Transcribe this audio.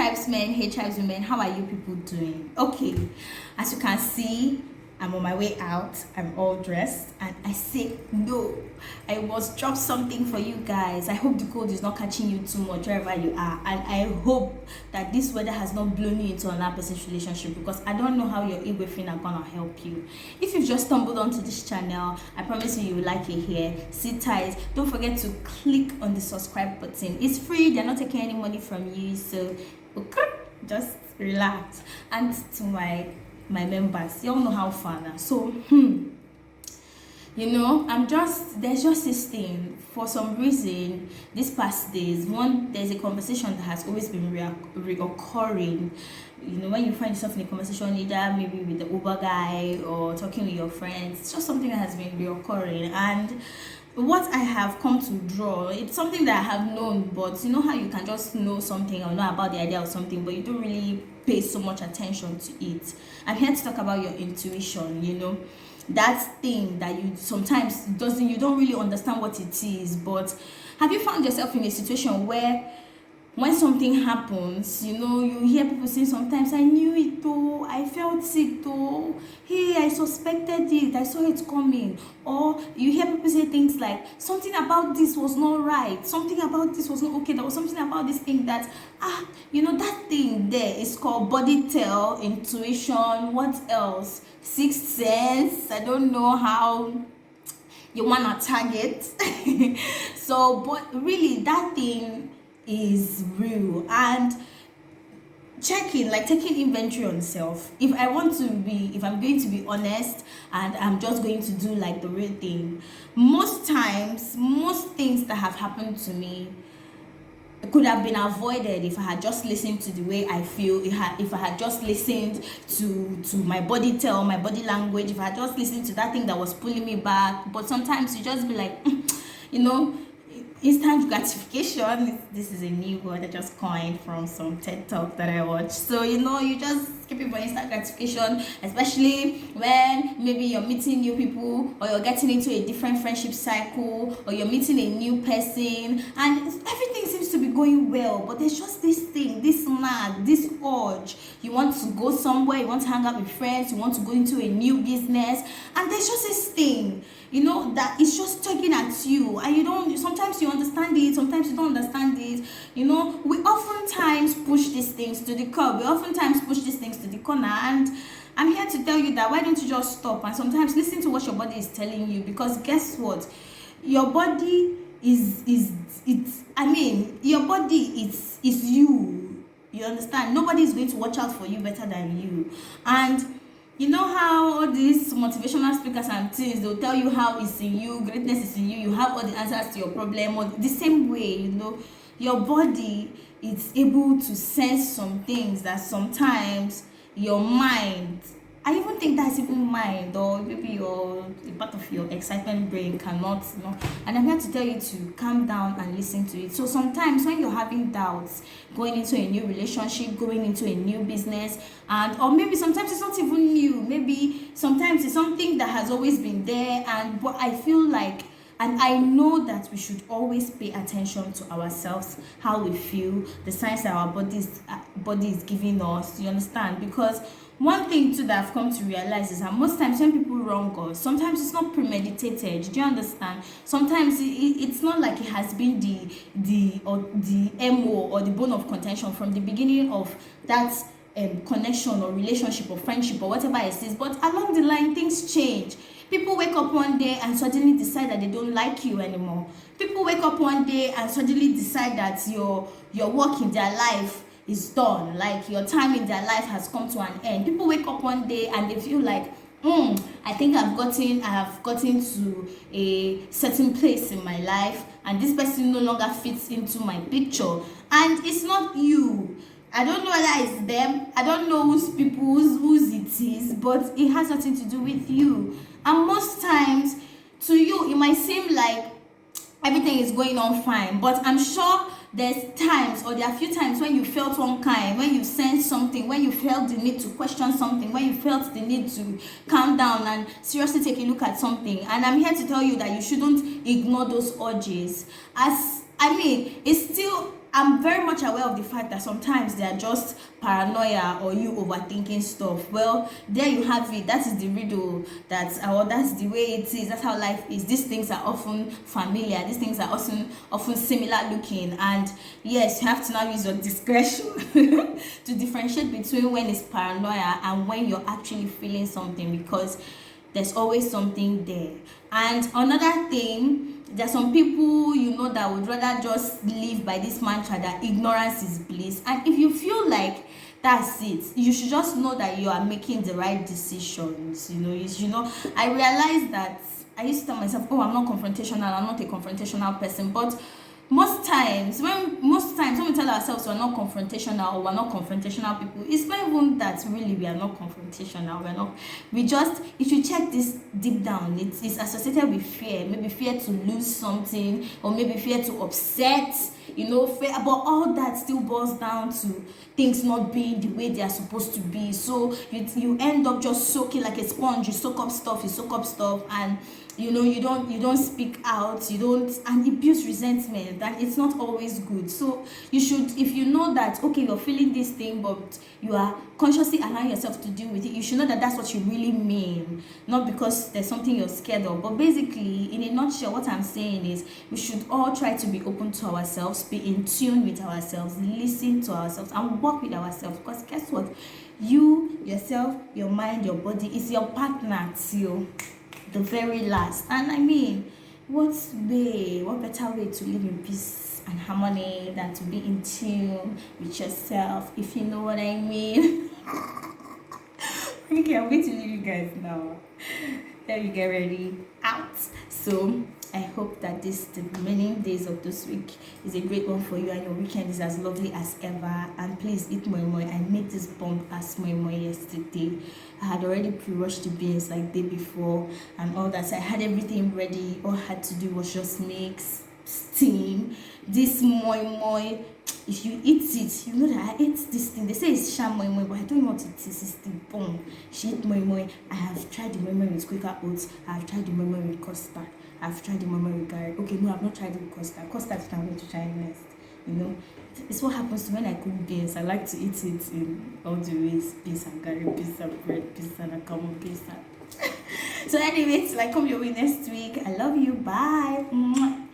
tribesmen, hey tribeswomen, how are you people doing? Okay, as you can see, I'm on my way out. I'm all dressed, and I say no. I must drop something for you guys. I hope the cold is not catching you too much wherever you are, and I hope that this weather has not blown you into an opposite relationship, because I don't know how your Igwe friend are gonna help you. If you've just stumbled onto this channel, I promise you will like it here. Sit tight. Don't forget to click on the subscribe button. It's free. They're not taking any money from you, so okay, just relax. And to my members, you all know how far now. So there's just this thing. For some reason, these past days, there's a conversation that has always been reoccurring. When you find yourself in a conversation, either maybe with the Uber guy or talking with your friends, it's just something that has been reoccurring. And what I have come to draw, it's something that I have known, but you know how you can just know something or know about the idea of something, but you don't really pay so much attention to it. I'm here to talk about your intuition, that thing that you sometimes you don't really understand what it is. But have you found yourself in a situation where when something happens, you hear people say sometimes, I knew it though, I felt it though, hey, I suspected it, I saw it coming. Or you hear people say things like, something about this was not right, something about this was not okay, there was something about this thing that, that thing there is called body tell, intuition, what else? Sixth sense, I don't know how you want to target. So, but really, that thing is real. And taking inventory on self. If I'm going to be honest, and I'm just going to do like the real thing, most things that have happened to me could have been avoided if I had just listened to the way I feel, if I had just listened to my body tell, my body language, if I had just listened to that thing that was pulling me back. But sometimes you just be like, instant gratification. This is a new word I just coined from some TED talk that I watched. So you just keep it for instant gratification, especially when maybe you're meeting new people, or you're getting into a different friendship cycle, or you're meeting a new person, and everything seems to be going well, but there's just this thing, this nag, this urge. You want to go somewhere, you want to hang out with friends, you want to go into a new business, and there's just this thing, that is just tugging at you, and sometimes you understand it, sometimes you don't understand it. We oftentimes push these things to the curb, we oftentimes push these things to the corner, and I'm here to tell you that why don't you just stop and sometimes listen to what your body is telling you? Because guess what, your body your body is you understand. Nobody is going to watch out for you better than you. And you know how all these motivational speakers and things, they'll tell you how it's in you, greatness is in you, you have all the answers to your problem. Or the same way, your body is able to sense some things that sometimes your mind, I even think that's even mind, or maybe the part of your excitement brain cannot, And I'm here to tell you to calm down and listen to it. So sometimes when you're having doubts, going into a new relationship, going into a new business, or maybe sometimes it's not even new, maybe sometimes it's something that has always been there, but I feel like, and I know that we should always pay attention to ourselves, how we feel, the signs that our body is giving us, you understand? Because one thing too that I've come to realize is that most times when people wrong us, sometimes it's not premeditated. Do you understand? Sometimes it's not like it has been the MO or the bone of contention from the beginning of that connection or relationship or friendship or whatever it is. But along the line, things change. People wake up one day and suddenly decide that they don't like you anymore. People wake up one day and suddenly decide that your work in their life is done, like your time in their life has come to an end. People wake up one day and they feel like, I think I have gotten to a certain place in my life, and this person no longer fits into my picture. And it's not you. I don't know whether it's them. I don't know whose it is, but it has nothing to do with you. And most times, to you, it might seem like everything is going on fine, but I'm sure there's times, or there are a few times when you felt unkind, when you sensed something, when you felt the need to question something, when you felt the need to calm down and seriously take a look at something. And I'm here to tell you that you shouldn't ignore those urges. It's still I'm very much aware of the fact that sometimes they are just paranoia or you overthinking stuff. Well, there you have it. That is the riddle. That's the way it is. That's how life is. These things are often familiar. These things are often similar looking. And yes, you have to now use your discretion to differentiate between when it's paranoia and when you're actually feeling something, because there's always something there. And another thing, there are some people that would rather just live by this mantra that ignorance is bliss. And if you feel like that's it, you should just know that you are making the right decisions. I realized that I used to tell myself, oh, I'm not confrontational, I'm not a confrontational person. But most times when we tell ourselves we're not confrontational or we're not confrontational people, it's not even that really we are not confrontational. If you check this deep down, it's associated with fear, maybe fear to lose something, or maybe fear to upset, fear, but all that still boils down to things not being the way they are supposed to be. So you end up just soaking like a sponge. You soak up stuff, and you don't speak out, and it builds resentment, and it's not always good. So you should, if you know that, okay, you're feeling this thing, but you are consciously allowing yourself to deal with it, you should know that that's what you really mean, not because there's something you're scared of. But basically, in a nutshell, what I'm saying is we should all try to be open to ourselves, be in tune with ourselves, listen to ourselves, and work with ourselves. Because guess what, you, yourself, your mind, your body is your partner till the very last. And I mean, what better way to live in peace and harmony than to be in tune with yourself, if you know what I mean. Okay, I'm going to leave you guys now. Let me get ready. Out. So I hope that the remaining days of this week is a great one for you, and your weekend is as lovely as ever. And please eat moi moi. I made this bomb as moi moi yesterday. I had already pre-washed the beans like day before and all that. So I had everything ready. All I had to do was just mix, steam this moi moi. If you eat it, you know that I ate this thing. They say it's sham moi moi, but I don't know what it is. It's the bomb. She ate moi moi. I have tried the moi moi with Quaker oats. I have tried the moi moi with custard. I've tried the moi moi with garlic. Okay, no, I've not tried it with custard. Custard is I'm going to try next. It's what happens when I cook beans. I like to eat it in all the ways: beans and garlic, beans and bread, beans and a common beans. So anyways, come your way next week. I love you. Bye. Mwah.